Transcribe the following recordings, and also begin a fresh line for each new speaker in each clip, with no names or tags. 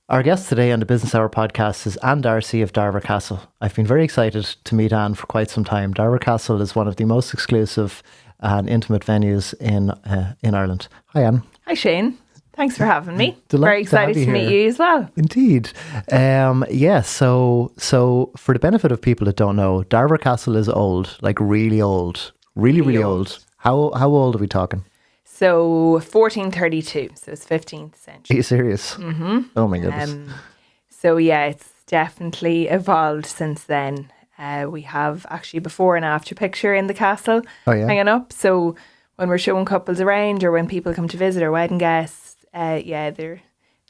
Our guest today on the Business Hour podcast is Anne Darcy of Darver Castle. I've been very excited to meet Anne for quite some time. Darver Castle is one of the most exclusive and intimate venues in Ireland. Hi, Anne.
Hi, Shane. Thanks for having me.
Delighted
very excited to meet you as well.
Indeed. So for the benefit of people that don't know, Darver Castle is old, like really old. Really old. How old are we talking?
So 1432, so it's 15th century.
Are you serious? Mm-hmm. Oh my goodness.
So yeah, it's definitely evolved since then. We have actually before and after picture in the castle hanging up. So when we're showing couples around or when people come to visit our wedding guests,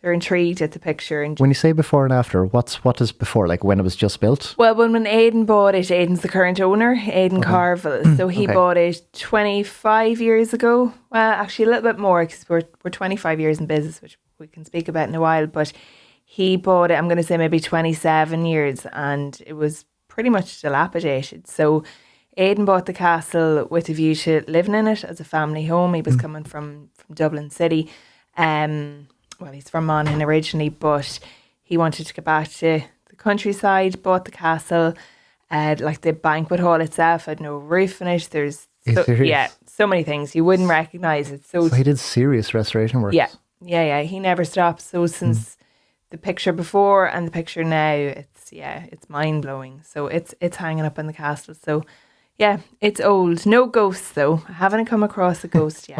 they're intrigued at the picture. And
when you say before and after, what is before? Like when it was just built?
Well, when Aidan bought it, Aidan's the current owner, Aidan Carville. So he bought it 25 years ago. Well, actually a little bit more because we're 25 years in business, which we can speak about in a while. But he bought it, I'm going to say maybe 27 years, and it was pretty much dilapidated. So Aidan bought the castle with a view to living in it as a family home. He was coming from Dublin City. Well, he's from Monaghan originally, but he wanted to get back to the countryside, bought the castle. Like the banquet hall itself had no roof in it. There's so many things you wouldn't recognise it. So
he did serious restoration work.
Yeah. He never stopped. So since the picture before and the picture now, it's mind blowing. So it's hanging up in the castle. So yeah, it's old. No ghosts though. I haven't come across a ghost yet.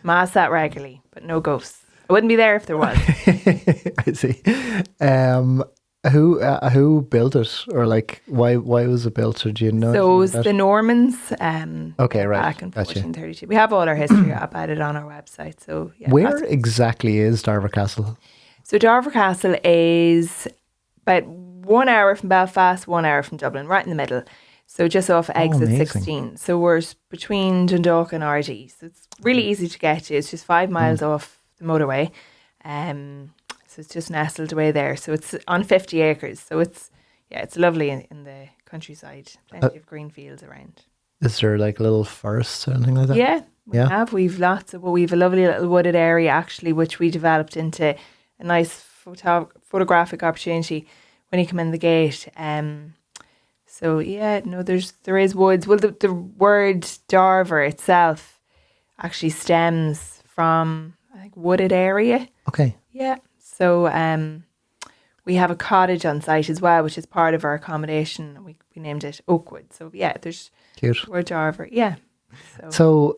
Mass that regularly, but no ghosts. I wouldn't be there if there was.
I see. Who built it, or like why was it built? Or do you know?
So it was the Normans.
Okay, right.
Back in 1432. We have all our history about it on our website. So yeah,
where exactly is Darver Castle?
So Darver Castle is about 1 hour from Belfast, 1 hour from Dublin, right in the middle. So just off exit 16. So we're between Dundalk and Ardee. So it's really easy to get to. It's just 5 miles off the motorway. So it's just nestled away there. So it's on 50 acres. So it's lovely in the countryside. Plenty of green fields around. Is
there like a little forest or anything like that?
Yeah, we have. We've lots of. Well, we've a lovely little wooded area actually, which we developed into a nice photographic opportunity when you come in the gate. So there is woods. Well, the word Darver itself actually stems from I think wooded area. Okay. Yeah. So we have a cottage on site as well, which is part of our accommodation. We named it Oakwood. So yeah, there's cute. We're Darver. Yeah.
So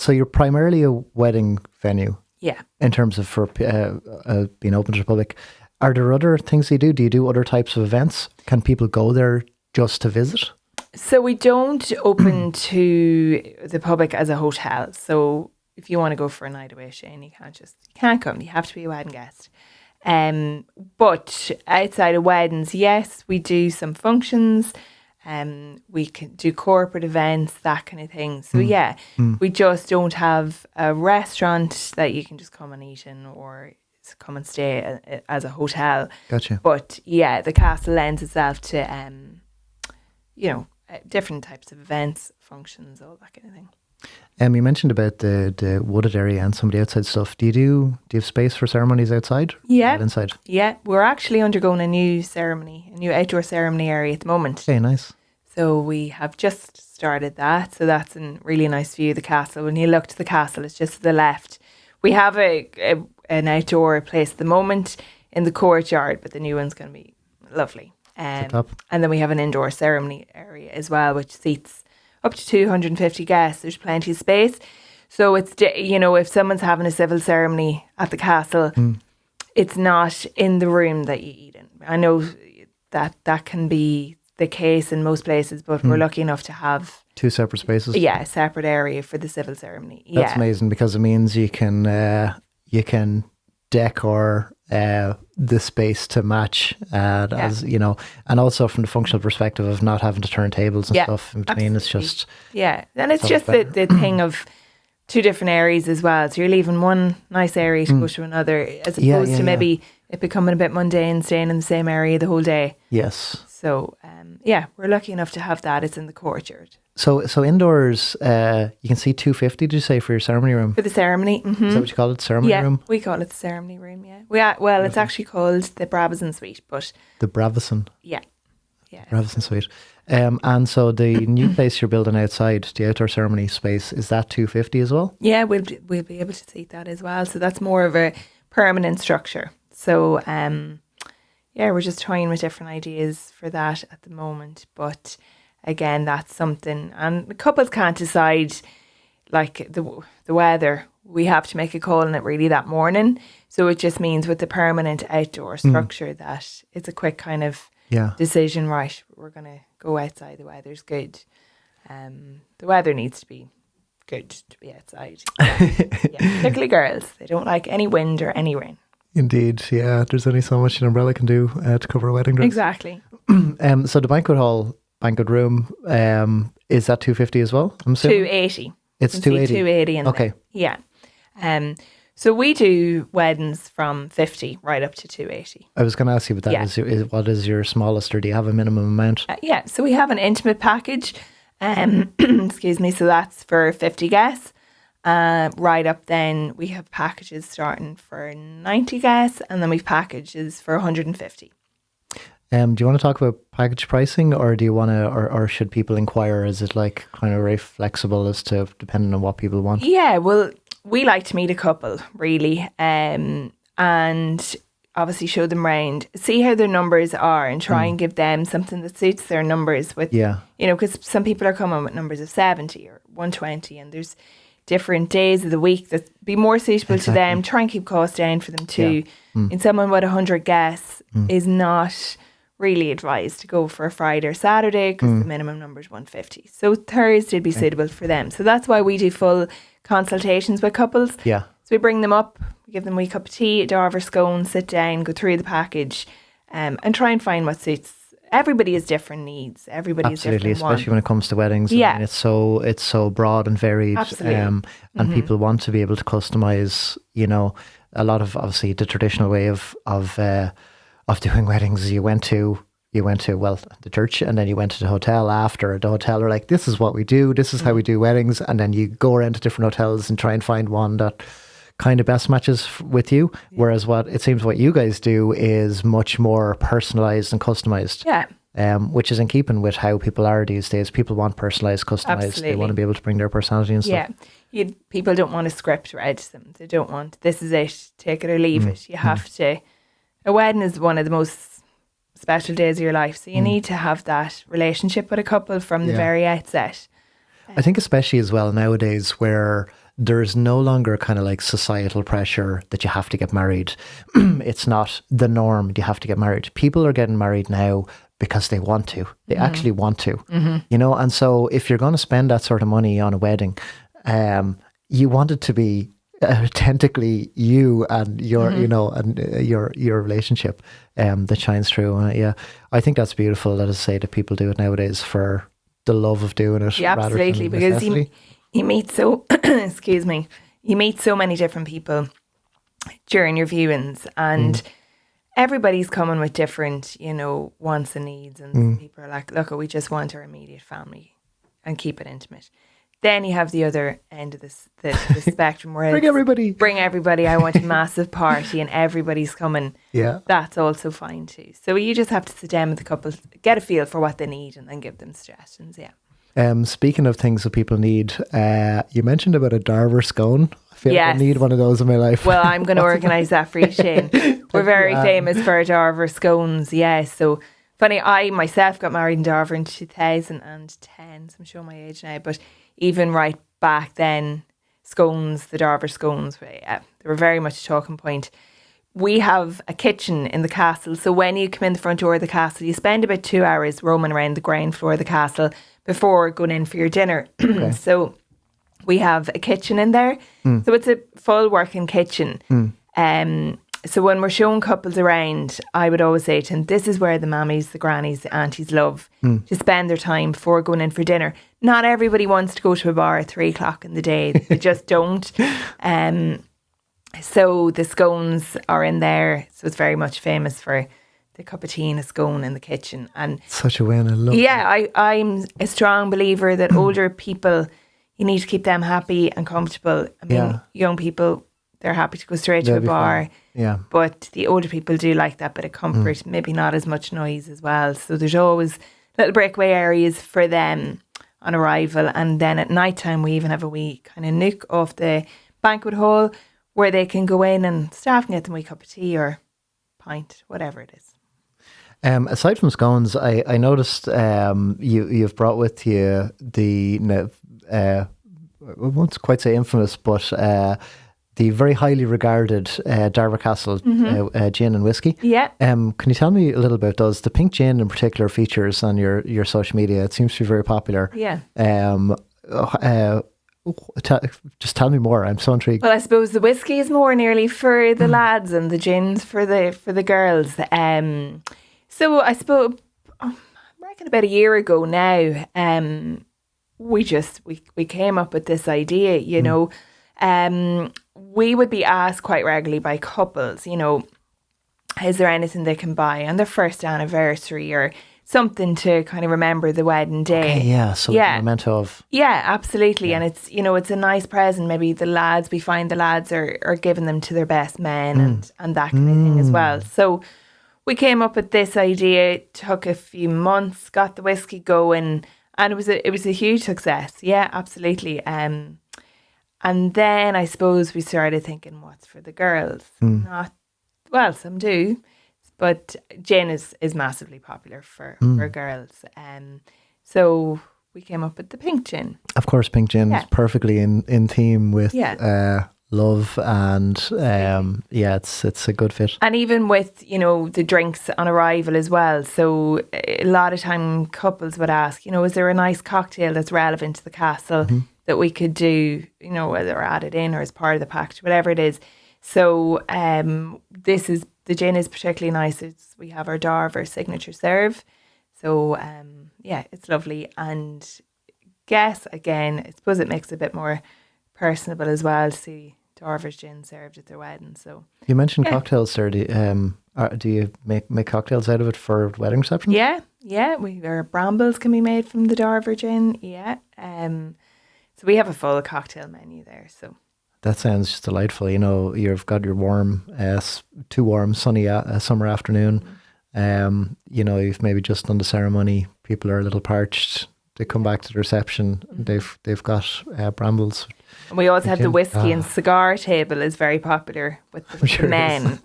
you're primarily a wedding venue.
Yeah.
In terms of for being open to the public, are there other things you do? Do you do other types of events? Can people go there just to visit?
So we don't open to the public as a hotel. So if you want to go for a night away, Shane, you can't come. You have to be a wedding guest. But outside of weddings, yes, we do some functions. We can do corporate events, that kind of thing. So we just don't have a restaurant that you can just come and eat in or come and stay as a hotel.
Gotcha.
But yeah, the castle lends itself to different types of events, functions, all that kind of thing.
You mentioned about the wooded area and some of the outside stuff. Do you have space for ceremonies outside?
Yeah.
Or inside?
Yeah, we're actually undergoing a new outdoor ceremony area at the moment.
Okay, nice.
So we have just started that. So that's a really nice view of the castle. When you look to the castle, it's just to the left. We have an outdoor place at the moment in the courtyard, but the new one's going to be lovely. And then we have an indoor ceremony area as well, which seats up to 250 guests. There's plenty of space. So it's, if someone's having a civil ceremony at the castle, it's not in the room that you eat in. I know that can be the case in most places, but we're lucky enough to have
2 separate spaces.
Yeah, a separate area for the civil ceremony.
That's amazing because it means you can decor the space to match as and also from the functional perspective of not having to turn tables and stuff in between.
Absolutely.
It's just
and it's just the thing of 2 different areas as well. So you're leaving one nice area to go to another, as opposed to maybe it becoming a bit mundane, staying in the same area the whole day.
Yes.
So we're lucky enough to have that. It's in the courtyard.
So indoors, you can see 250. Did you say for your ceremony room?
For the ceremony,
Is that what you call it, ceremony room?
Yeah, we call it the ceremony room. Yeah, well, it's actually called the Brabazon Suite, but
the Brabazon.
Yeah.
Brabazon Suite. And so the new place you're building outside, the outdoor ceremony space, is that 250 as well?
Yeah, we'll be able to seat that as well. So that's more of a permanent structure. So we're just toying with different ideas for that at the moment. But again, that's something, and the couples can't decide, like the weather. We have to make a call on it really that morning. So it just means with the permanent outdoor structure that it's a quick kind of decision, right, we're going to go outside, the weather's good. The weather needs to be good to be outside. Particularly girls. They don't like any wind or any rain.
Indeed, yeah. There's only so much an umbrella can do to cover a wedding dress.
Exactly.
So the banquet room, is that 250 as well? I'm assuming?
280.
It's 280.
280 in
okay.
there. Yeah. So we do weddings from 50 right up to 280.
I was going to ask you about that. What is your smallest, or do you have a minimum amount?
So we have an intimate package. Excuse me. So that's for 50 guests. Right up then we have packages starting for 90 guests, and then we've packages for 150.
Do you want to talk about package pricing, or do you want to, or should people inquire? Is it like kind of very flexible as to depending on what people want?
Yeah, well, we like to meet a couple really, and obviously show them around, see how their numbers are, and try and give them something that suits their numbers. With because some people are coming with numbers of 70 or 120, and there's different days of the week that be more suitable to them. Try and keep costs down for them too. And someone with 100 guests is not really advised to go for a Friday or Saturday because the minimum number is 150. So Thursday would be suitable for them. So that's why we do full consultations with couples.
Yeah.
So we bring them up, we give them a wee cup of tea, a Darver scone, sit down, go through the package, and try and find what suits. Everybody has different needs. Everybody has different wants.
Especially when it comes to weddings.
Yeah.
I mean, it's so broad and varied.
Absolutely.
And people want to be able to customize, a lot of, obviously, the traditional way of doing weddings. You went to the church, and then you went to the hotel after. The hotel are like, this is what we do, this is how we do weddings, and then you go around to different hotels and try and find one that kind of best matches with you. Whereas what it seems what you guys do is much more personalized and customized. Which is in keeping with how people are these days. People want personalized, customized.
Absolutely.
They want to be able to bring their personality and stuff.
People don't want a script read to them. They don't want, this is it, take it or leave it. You have to. A wedding is one of the most special days of your life, so you need to have that relationship with a couple from the very outset.
I think especially as well nowadays, where there's no longer kind of like societal pressure that you have to get married. It's not the norm, you have to get married. People are getting married now because they want to. They actually want to, and so if you're going to spend that sort of money on a wedding, you want it to be authentically you and your your relationship that shines through. I think that's beautiful, that is, say, that people do it nowadays for the love of doing it.
Absolutely, because you meet so excuse me, you meet so many different people during your viewings, and everybody's coming with different wants and needs, and some people are like, look, we just want our immediate family and keep it intimate. Then you have the other end of the spectrum where bring everybody. I want a massive party and everybody's coming.
Yeah.
That's also fine too. So you just have to sit down with the couple, get a feel for what they need, and then give them suggestions. Yeah.
Speaking of things that people need, you mentioned about a Darver scone. I feel like I need one of those in my life.
Well, I'm going to organise that for you, Shane. We're very famous for our Darver scones. Yeah. So funny, I myself got married in Darver in 2010. So I'm showing my age now, but even right back then, scones, the Darver scones, they were very much a talking point. We have a kitchen in the castle. So when you come in the front door of the castle, you spend about 2 hours roaming around the ground floor of the castle before going in for your dinner. Okay. So we have a kitchen in there. So it's a full working kitchen. So when we're showing couples around, I would always say to them, this is where the mammies, the grannies, the aunties love to spend their time before going in for dinner. Not everybody wants to go to a bar at 3 o'clock in the day. They just don't. So the scones are in there. So it's very much famous for the cup of tea and a scone in the kitchen. And
such a win. I love
yeah, I'm a strong believer that older people, you need to keep them happy and comfortable. I mean, young people, they're happy to go straight to a bar.
Fun. Yeah.
But the older people do like that bit of comfort, maybe not as much noise as well. So there's always little breakaway areas for them on arrival. And then at night time, we even have a wee kind of nook off the banquet hall where they can go in and staff can get them a wee cup of tea or pint, whatever it is.
Aside from scones, I noticed you've brought with you the I won't quite say infamous, but the very highly regarded Darver Castle gin and whiskey.
Yeah.
Can you tell me a little about those? The pink gin in particular features on your social media. It seems to be very popular.
Yeah.
Just tell me more. I'm so intrigued.
Well, I suppose the whiskey is more nearly for the lads and the gins for the girls. So I suppose I reckon about a year ago now, we came up with this idea. You know, we would be asked quite regularly by couples, you know, is there anything they can buy on their first anniversary or something to kind of remember the wedding day?
Okay, yeah, so a memento of...
Yeah, absolutely. And it's, you know, it's a nice present. Maybe we find the lads are giving them to their best men and that kind of thing as well. So we came up with this idea, it took a few months, got the whiskey going, and it was a huge success. Yeah, absolutely. And then I suppose we started thinking, what's for the girls? Well, some do, but gin is massively popular for girls. So we came up with the pink gin.
Of course, pink gin is perfectly in theme with love and it's a good fit.
And even with, you know, the drinks on arrival as well. So a lot of time couples would ask, you know, is there a nice cocktail that's relevant to the castle that we could do, you know, whether added in or as part of the package, whatever it is. So the gin is particularly nice. We have our Darver signature serve. So it's lovely. And guess again, I suppose it makes it a bit more personable as well to see Darver's gin served at their wedding. So
you mentioned cocktails there. Do you make cocktails out of it for wedding receptions?
Yeah. Our brambles can be made from the Darver gin. Yeah. So we have a full cocktail menu there. So
that sounds just delightful. You know, you've got your warm, too warm, sunny summer afternoon. You know, you've maybe just done the ceremony. People are a little parched. They come back to the reception. They've got brambles.
And we also have the whiskey and cigar table is very popular with the men.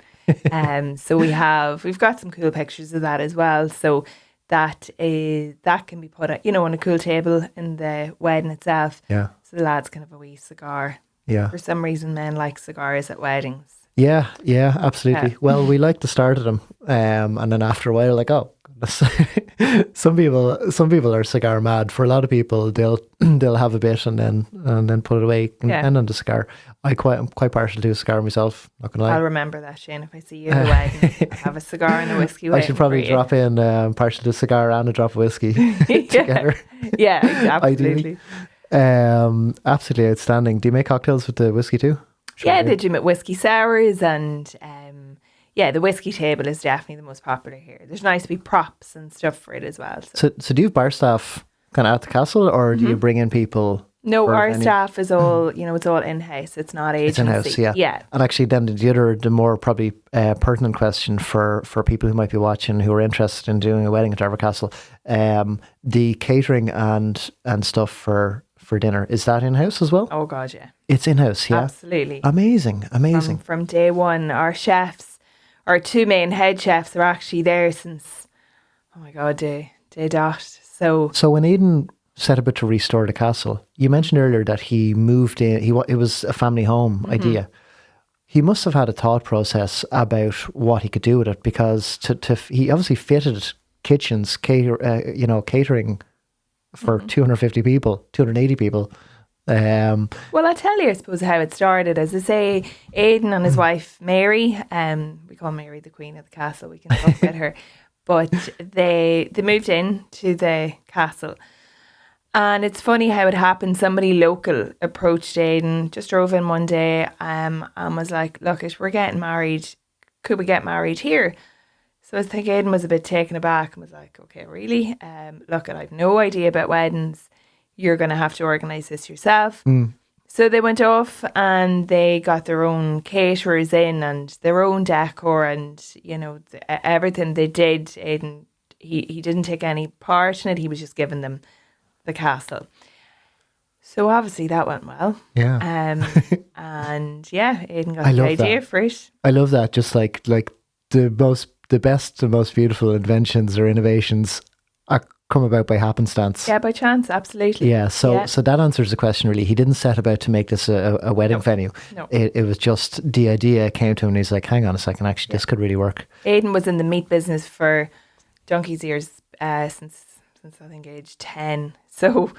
So we've got some cool pictures of that as well. So that can be put, you know, on a cool table in the wedding itself. Yeah. So the lads can have a wee cigar. Yeah. For some reason, men like cigars at weddings. Yeah,
absolutely. Yeah. Well, we like the start of them, and then after a while, like, oh, some people are cigar mad. For a lot of people, they'll have a bit and then put it away and end on the cigar. I'm quite partial to a cigar myself. Not gonna lie.
I'll remember that, Shane. If I see you at a wedding, have a cigar and a whiskey.
I should probably drop in partial to a cigar and a drop of whiskey together.
Yeah, absolutely.
Absolutely outstanding. Do you make cocktails with the whiskey too?
Sure. Yeah, they do make whiskey sours and the whiskey table is definitely the most popular here. There's nice to be props and stuff for it as well.
So do you have bar staff kind of at the castle or do you bring in people?
No, our staff is all, you know, it's all in-house. It's not agency.
It's in-house, yeah. And actually then the more probably pertinent question for people who might be watching who are interested in doing a wedding at Darver Castle, the catering and stuff for dinner, is that in-house as well?
Oh God, yeah.
It's in-house, yeah?
Absolutely.
Amazing.
From day one, our chefs, our two main head chefs are actually there since, oh my God, day dot. So
when Aidan set about to restore the castle, you mentioned earlier that he moved in, it was a family home idea. He must have had a thought process about what he could do with it because he obviously fitted kitchens, catering for 250 people, 280 people.
Well, I'll tell you, I suppose, how it started. As I say, Aidan and his wife, Mary, we call Mary the Queen of the Castle, we can talk about her, but they moved in to the castle. And it's funny how it happened. Somebody local approached Aidan, just drove in one day and was like, look, we're getting married. Could we get married here? So I think Aidan was a bit taken aback and was like, okay, really? Look, I have no idea about weddings. You're going to have to organise this yourself. So they went off and they got their own caterers in and their own decor and, everything they did. Aidan, he didn't take any part in it. He was just giving them the castle. So obviously that went well.
Yeah.
And yeah, Aidan got the idea for it.
I love that. Just like the best and most beautiful inventions or innovations are come about by happenstance.
Yeah, by chance, absolutely.
Yeah, so that answers the question really. He didn't set about to make this a wedding venue.
No.
It was just the idea came to him and he's like, hang on a second, actually this could really work.
Aidan was in the meat business for donkey's years since I think age 10. So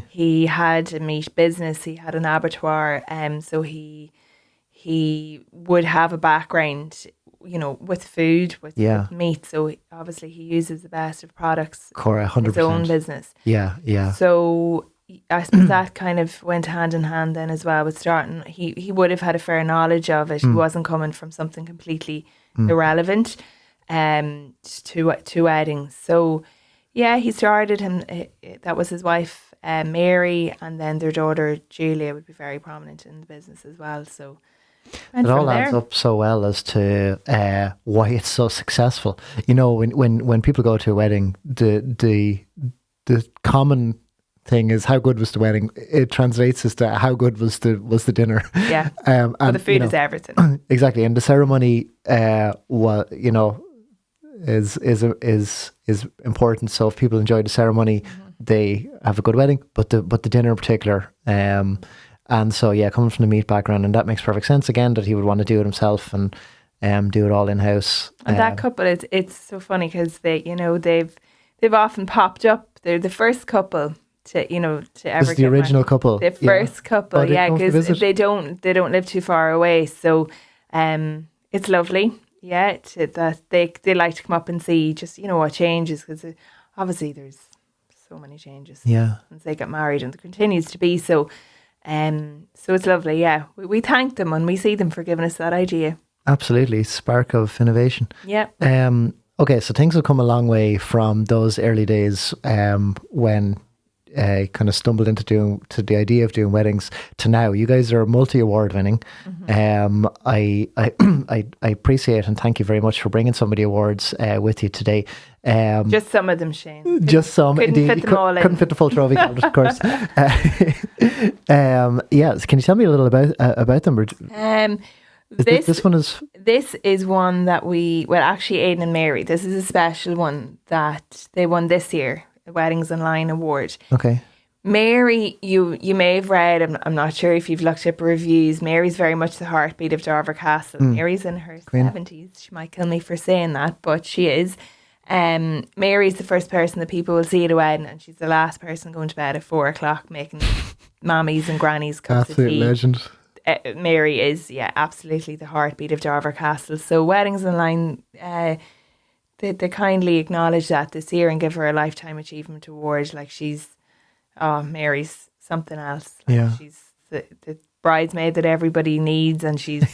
he had a meat business, he had an abattoir, so he would have a background with food, with meat. So obviously he uses the best of products
Cora, 100%.
in his own business.
Yeah.
So I suppose that kind of went hand in hand then as well with starting. He would have had a fair knowledge of it. He wasn't coming from something completely irrelevant to weddings. So yeah, he started him. That was his wife, Mary, and then their daughter, Julia, would be very prominent in the business as well. So
it all adds up so well as to why it's so successful. When people go to a wedding, the common thing is how good was the wedding. It translates as to how good was the dinner.
Yeah, and the food is everything.
Exactly, and the ceremony, is important. So if people enjoy the ceremony, they have a good wedding. But the dinner in particular. And so, coming from the meat background, and that makes perfect sense again that he would want to do it himself and do it all in house.
And that couple, it's so funny because they've often popped up. They're the first couple to ever.
This is the original couple.
The first couple, because they don't live too far away. So, it's lovely. Yeah, that they like to come up and see just what changes, because obviously there's so many changes.
Yeah,
since they got married, and there continues to be so. So it's lovely, yeah. We thank them and we see them for giving us that idea.
Absolutely, spark of innovation.
Yeah.
Okay, so things have come a long way from those early days when kind of stumbled into the idea of doing weddings to now. You guys are multi-award winning. I appreciate and thank you very much for bringing some of the awards with you today.
Just some of them, Shane.
Just some.
Couldn't fit them all in.
Couldn't fit the full trophy, of course. Yes. Can you tell me a little about them? This one is.
This is one that actually Aidan and Mary. This is a special one that they won this year, the Weddings Online Award.
Okay.
Mary, you may have read, I'm not sure if you've looked up reviews, Mary's very much the heartbeat of Darver Castle. Mary's in her 70s. She might kill me for saying that, but she is. Mary's the first person that people will see at a wedding, and she's the last person going to bed at 4:00 making mammies and grannies cups of tea.
Absolute legend.
Mary is, absolutely the heartbeat of Darver Castle. So Weddings Online, they kindly acknowledge that this year and give her a Lifetime Achievement Award. Like Mary's something else. She's the bridesmaid that everybody needs, and she's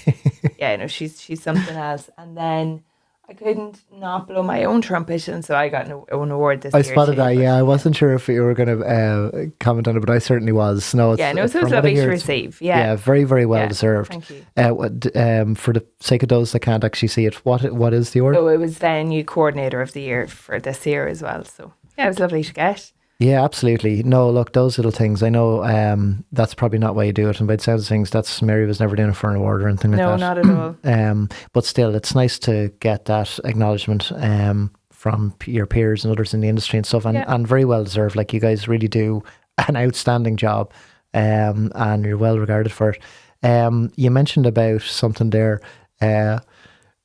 she's something else. And then I couldn't not blow my own trumpet, and so I got an award this year.
I spotted that. I wasn't sure if you were going to comment on it, but I certainly was. No,
so it's lovely to receive. Yeah,
very, very well deserved.
Thank you.
For the sake of those that can't actually see it, what is the award?
So it was venue coordinator of the year for this year as well. So it was lovely to get.
Yeah, absolutely. No, look, those little things. I know that's probably not why you do it, and by the sounds of things, that's Mary was never doing it for an award or anything like that.
No, not at all.
But still, it's nice to get that acknowledgement from your peers and others in the industry and stuff, and very well deserved. Like, you guys really do an outstanding job, and you're well regarded for it. You mentioned about something there.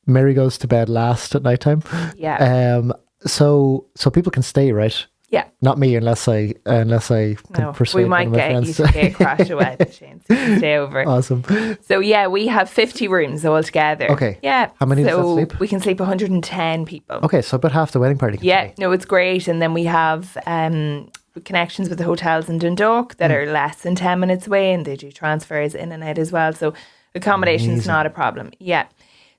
Mary goes to bed last at night time.
Yeah.
So people can stay, right?
Yeah.
Not me, unless I can persuade
we might
one of my
get
friends.
you to get crash a wedding, Shane, so you can stay over.
Awesome.
So we have 50 rooms altogether.
Okay.
Yeah.
How many does that sleep?
We can sleep 110 people.
Okay, so about half the wedding party can stay.
No, it's great. And then we have connections with the hotels in Dundalk that are less than 10 minutes away, and they do transfers in and out as well. So accommodation's not a problem. Yeah.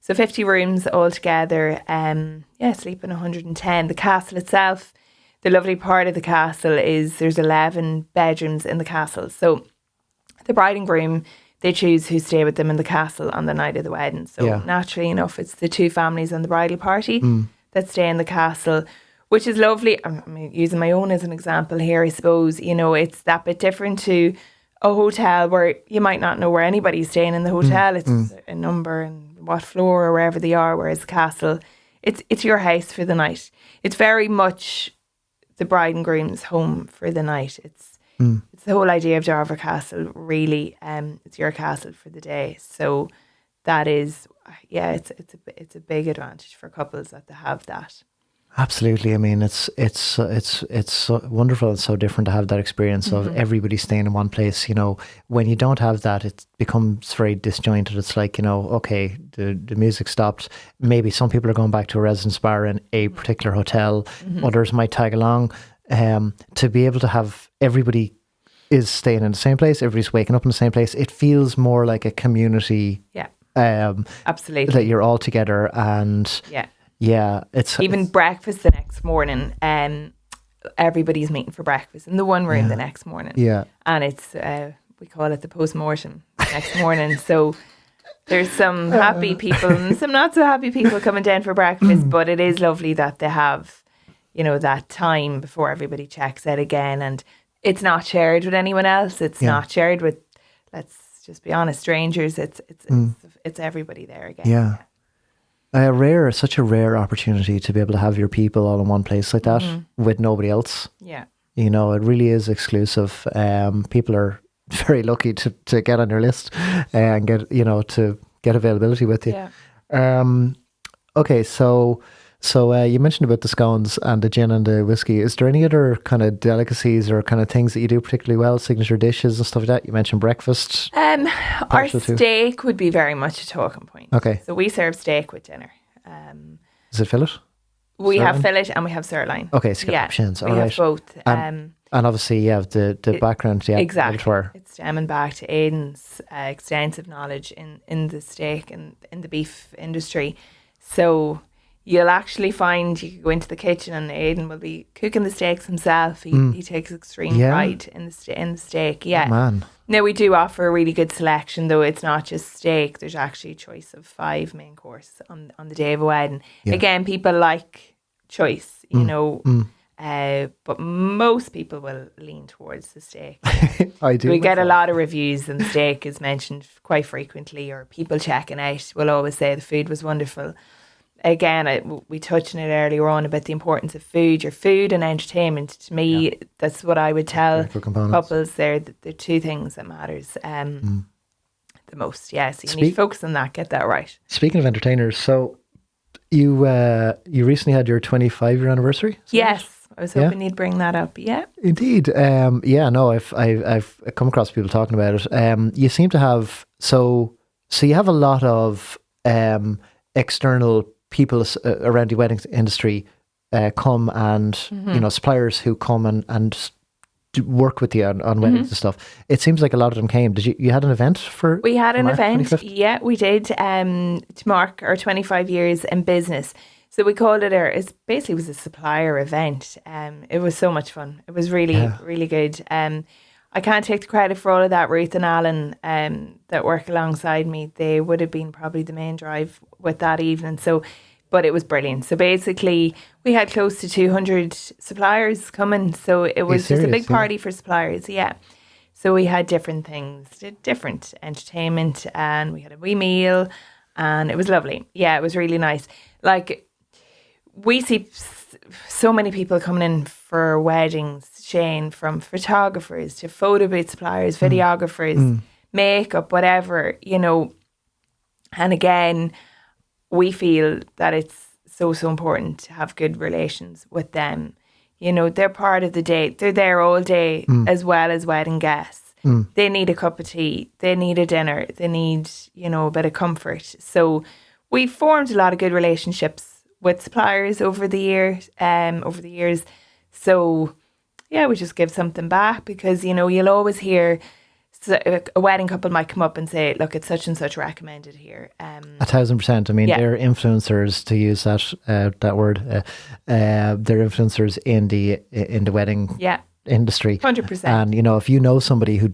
So 50 rooms altogether. Sleeping 110. The castle itself, the lovely part of the castle is there's 11 bedrooms in the castle. So the bride and groom, they choose who stay with them in the castle on the night of the wedding. So naturally enough, it's the two families and the bridal party that stay in the castle, which is lovely. I'm using my own as an example here, I suppose. You know, it's that bit different to a hotel where you might not know where anybody's staying in the hotel. It's a number and what floor or wherever they are, whereas the castle, it's your house for the night. It's very much the bride and groom's home for the night. It's the whole idea of Darver Castle, really. It's your castle for the day. So that is, it's a big advantage for couples that they have that.
Absolutely. I mean, it's so wonderful and so different to have that experience of everybody staying in one place. You know, when you don't have that, it becomes very disjointed. It's like, you know, okay, the music stopped. Maybe some people are going back to a residence bar in a particular hotel. Others might tag along. To be able to have everybody is staying in the same place, everybody's waking up in the same place. It feels more like a community.
Yeah.
Absolutely. That you're all together and it's
even breakfast the next morning. Everybody's meeting for breakfast in the one room the next morning. Yeah, and it's we call it the post-mortem next morning. So there's some happy people and some not so happy people coming down for breakfast. But it is lovely that they have, you know, that time before everybody checks out again, and it's not shared with anyone else. It's not shared with, let's just be honest, strangers. It's everybody there again.
Yeah. Such a rare opportunity to be able to have your people all in one place like that with nobody else. Yeah. You know, it really is exclusive. People are very lucky to get on your list and get, you know, to get availability with you. Yeah. Okay, so you mentioned about the scones and the gin and the whiskey. Is there any other kind of delicacies or kind of things that you do particularly well, signature dishes and stuff like that? You mentioned breakfast.
Our steak would be very much a talking point.
Okay.
So we serve steak with dinner.
Is it fillet?
We have fillet and we have sirloin.
Okay, so you got options. All
we
right.
have both.
And obviously you have the background. Yeah,
exactly. It's stemming back to Aidan's extensive knowledge in the steak and in the beef industry. So you'll actually find you could go into the kitchen and Aidan will be cooking the steaks himself. He takes extreme pride in the steak. Yeah.
Oh, man.
Now we do offer a really good selection, though. It's not just steak. There's actually a choice of 5 main course on the day of a wedding. Yeah. Again, people like choice, you know. But most people will lean towards the steak.
I do.
We get a lot of reviews and the steak is mentioned quite frequently, or people checking out will always say the food was wonderful. Again, we touched on it earlier on about the importance of food. Your food and entertainment, to me, that's what I would tell couples. They're the two things that matters the most. Yeah, so you need to focus on that, get that right.
Speaking of entertainers, so you recently had your 25-year anniversary?
Yes. I was hoping you'd bring that up. Yeah,
indeed. I've come across people talking about it. You seem to have so you have a lot of external people around the wedding industry come and you know, suppliers who come and work with you on weddings and stuff. It seems like a lot of them came. Did you had an event for?
We had an event.
25th?
Yeah, we did to mark our 25 years in business. So we called it it basically was a supplier event. It was so much fun. It was really, really good. I can't take the credit for all of that. Ruth and Alan that work alongside me, they would have been probably the main drive with that evening. So, but it was brilliant. So basically we had close to 200 suppliers coming. So it was just a big party for suppliers. Yeah. So we had different things, different entertainment, and we had a wee meal and it was lovely. Yeah, it was really nice. Like, we see so many people coming in for weddings, Shane, from photographers to photo booth suppliers, videographers, makeup, whatever, you know. And again, we feel that it's so important to have good relations with them. You know, they're part of the day. They're there all day as well as wedding guests. They need a cup of tea. They need a dinner. They need, you know, a bit of comfort. So we've formed a lot of good relationships with suppliers over the years. So yeah, we just give something back because, you know, you'll always hear So a wedding couple might come up and say, look, it's such and such recommended here.
1,000%. I mean, they're influencers, to use that word. They're influencers in the wedding industry.
100%.
And, you know, if you know somebody who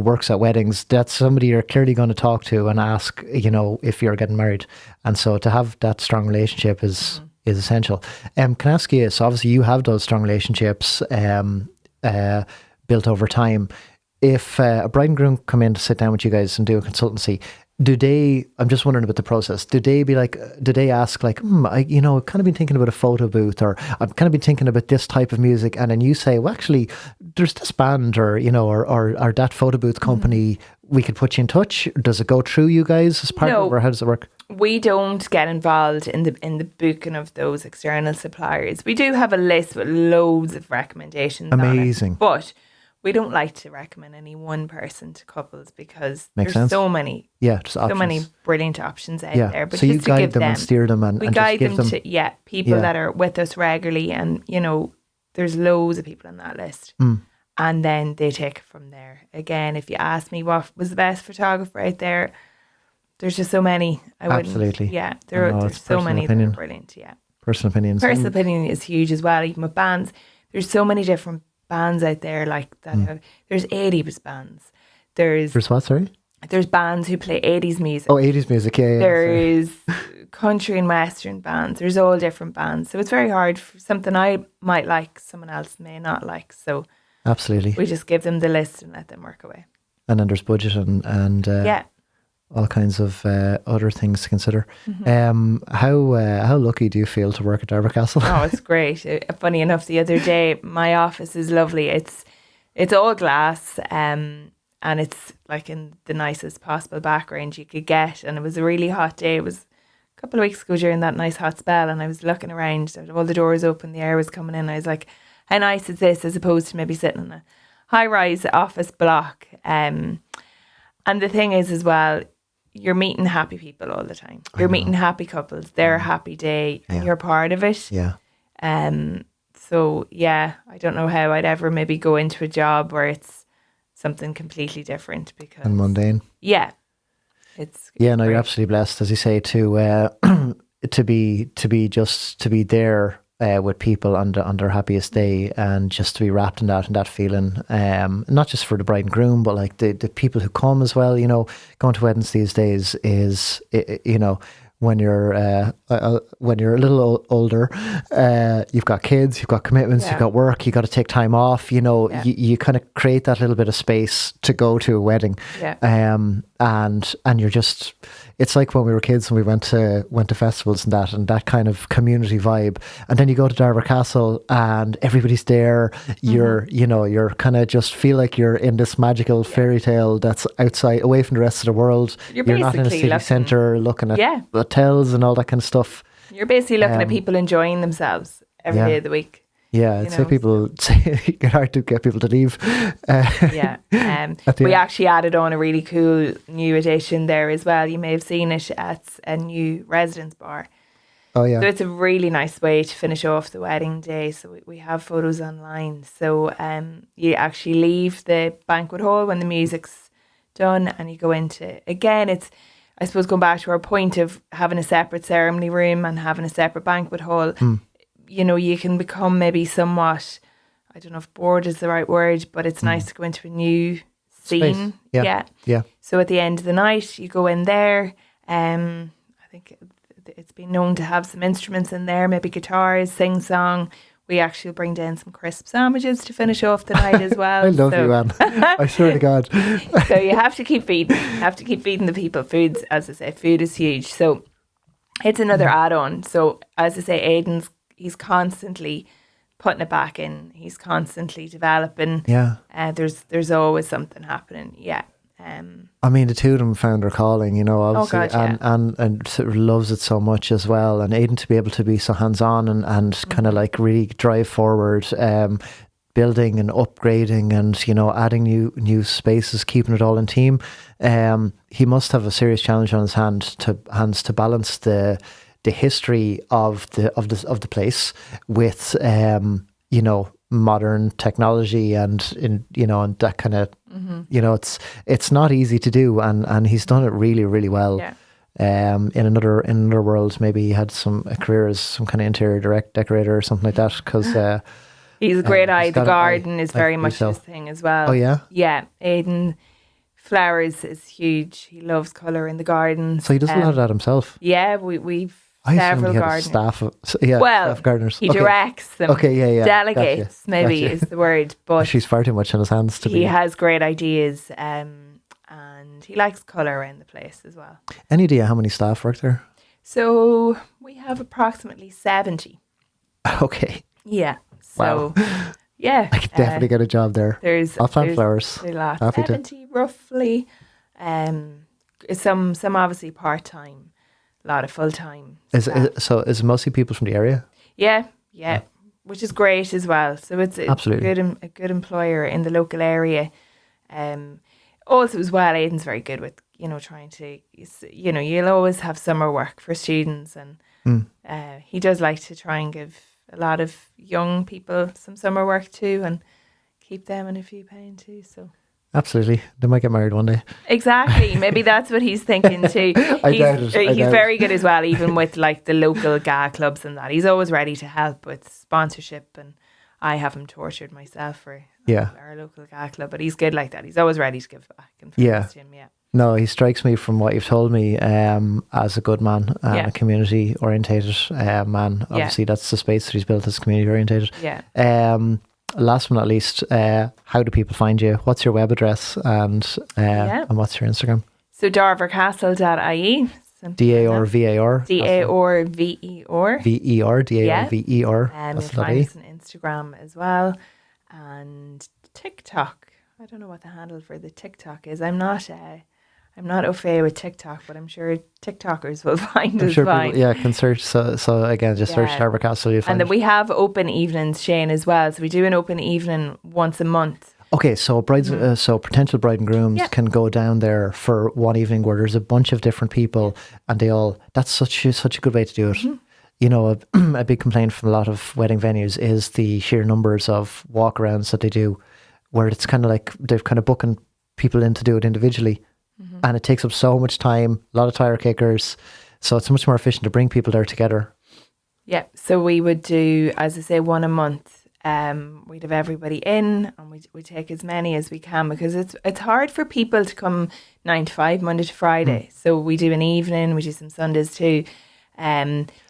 works at weddings, that's somebody you're clearly going to talk to and ask, you know, if you're getting married. And so to have that strong relationship is essential. Can I ask you, so obviously you have those strong relationships built over time. If a bride and groom come in to sit down with you guys and do a consultancy, I'm just wondering about the process. Do they ask like, I've kind of been thinking about a photo booth, or I've kind of been thinking about this type of music, and then you say, well, actually, there's this band, or, you know, or that photo booth company, we could put you in touch. Does it go through you guys as part of it, or how does it work?
We don't get involved in the booking of those external suppliers. We do have a list with loads of recommendations.
Amazing.
On it, but we don't like to recommend any one person to couples because
Makes
there's
sense.
so many,
so
many brilliant options out there. But
so
just
you guide them and steer them, and
we
and
guide
just
them
give
to people that are with us regularly, and you know, there's loads of people on that list, and then they take it from there. Again, if you ask me what was the best photographer out there, there's just so many.
Absolutely.
There's so many that are brilliant. Yeah,
personal opinions.
Personal opinion is huge as well. Even with bands, there's so many different bands out there like that. There's 80s bands. There's
what, sorry?
There's bands who play 80s music.
Oh, 80s music, yeah.
There's country and western bands. There's all different bands. So it's very hard for something I might like, someone else may not like. So
absolutely,
we just give them the list and let them work away.
And then there's budget and all kinds of other things to consider. How lucky do you feel to work at Darver Castle?
Oh, it's great. Funny enough, the other day, my office is lovely. It's all glass, and it's like in the nicest possible background you could get. And it was a really hot day. It was a couple of weeks ago during that nice hot spell, and I was looking around, all the doors open, the air was coming in. I was like, how nice is this, as opposed to maybe sitting in a high-rise office block. And the thing is as well, you're meeting happy people all the time. You're meeting happy couples. Their happy day, and you're part of it.
Yeah.
So yeah, I don't know how I'd ever maybe go into a job where it's something completely different because
and mundane.
Yeah. It's
you're
great.
absolutely blessed, as you say, to be there with people on their happiest day, and just to be wrapped in that feeling, not just for the bride and groom, but like the people who come as well. You know, going to weddings these days is, you know, when you're a little older, you've got kids, you've got commitments, you've got work, you got to take time off. You know, you kind of create that little bit of space to go to a wedding, and you're just. It's like when we were kids and we went to festivals and that kind of community vibe. And then you go to Darver Castle and everybody's there. You're kind of just feel like you're in this magical fairy tale that's outside, away from the rest of the world. You're not in a city centre looking at hotels and all that kind of stuff.
You're basically looking at people enjoying themselves every day of the week.
Yeah, I'd say people say it's hard to get people to leave.
We actually added on a really cool new addition there as well. You may have seen it at a new residence bar.
Oh yeah.
So it's a really nice way to finish off the wedding day. So we have photos online. So you actually leave the banquet hall when the music's done, and you go into, again, it's, I suppose, going back to our point of having a separate ceremony room and having a separate banquet hall. You know, you can become maybe somewhat, I don't know if bored is the right word, but it's nice to go into a new scene.
Yeah.
So at the end of the night, you go in there. I think it's been known to have some instruments in there, maybe guitars, sing song. We actually bring down some crisp sandwiches to finish off the night as well.
I love you, Anne. I swear to God.
So you have to keep feeding. The people. Food's, as I say, food is huge. So it's another add-on. So as I say, he's constantly putting it back in. He's constantly developing.
Yeah.
There's always something happening. Yeah.
I mean, the two of them found their calling, you know, obviously, and sort of loves it so much as well. And Aidan to be able to be so hands-on and kind of like really drive forward, building and upgrading and, you know, adding new spaces, keeping it all in team. He must have a serious challenge on his hands to balance the history of the place with you know, modern technology and that kind of You know, it's not easy to do, and he's done it really, really well.
Yeah.
In another world, maybe he had a career as some kind of interior decorator or something like that. Because
he's a great eye. The garden is
I
very
think
much
so.
his thing as well.
Oh yeah,
yeah. Aidan, flowers is huge. He loves colour in the garden.
so he does a lot of that himself.
Yeah, we've
I
several
assumed he had a
gardeners.
staff of
Well,
staff gardeners.
he
Okay.
directs them.
Okay, yeah.
Delegates,
Gotcha.
maybe
Gotcha.
is the word. But
She's far too much in his hands to
he
be.
has great ideas, and he likes colour around the place as well.
Any idea how many staff work there?
So we have approximately 70.
Okay,
Yeah. So
Wow.
yeah,
I could definitely get a job there. I'll plant flowers.
A lot.
Happy to.
70 roughly. Some obviously part time, a lot of full time.
Is it mostly people from the area?
Yeah, which is great as well. So it's
Absolutely.
a good employer in the local area. Also as well, Aidan's very good with, trying to, you'll always have summer work for students, and he does like to try and give a lot of young people some summer work too, and keep them in a few pound too. So
Absolutely, they might get married one day.
exactly, maybe that's what he's thinking too.
I doubt it.
He's very good as well, even with like the local GA clubs and that. He's always ready to help with sponsorship, and I have him tortured myself for our local GA club, but he's good like that. He's always ready to give back and to him. Yeah.
No, he strikes me from what you've told me as a good man and a community orientated man. Obviously, that's the space that he's built as community orientated.
Yeah.
Last but not least, how do people find you? What's your web address and what's your Instagram?
So darvercastle.ie.
DARVAR.
DARVER.
VER. DARVER.
You'll find us on Instagram as well. And TikTok. I don't know what the handle for the TikTok is. I'm not au fait with TikTok, but I'm sure TikTokers will find us fine.
People, can search. So again, just search Darver Castle. You'll find
and then we have open evenings, Shane, as well. So we do an open evening once a month.
Okay, so so potential bride and grooms can go down there for one evening where there's a bunch of different people, and they all. That's such a good way to do it. You know, a big complaint from a lot of wedding venues is the sheer numbers of walkarounds that they do, where it's kind of like they're kind of booking people in to do it individually, and it takes up so much time, a lot of tire kickers. So it's much more efficient to bring people there together. Yeah.
So we would do, as I say, one a month. We'd have everybody in, and we take as many as we can, because it's hard for people to come 9 to 5 Monday to Friday. So we do an evening, we do some Sundays too.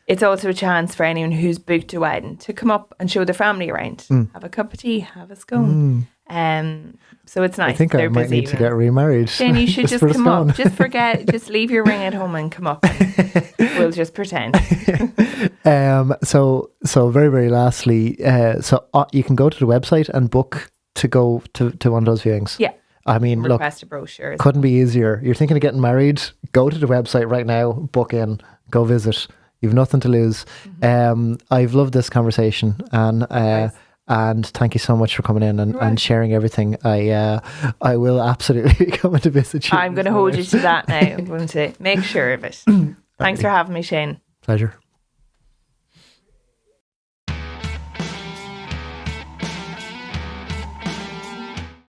It's also a chance for anyone who's booked a wedding to come up and show their family around, have a cup of tea, have a scone. So it's nice.
I think I might need to get remarried.
Then you should just come up. Just leave your ring at home and come up. And we'll just pretend.
So very, very lastly, you can go to the website and book to go to one of those viewings.
Yeah.
I mean,
request a brochure.
Couldn't be easier. You're thinking of getting married? Go to the website right now, book in, go visit. You've nothing to lose. I've loved this conversation, and thank you so much for coming in and sharing everything. I will absolutely be coming to visit you.
I'm going to hold you to that now. I'm going to make sure of it. Thanks for having me, Shane.
Pleasure.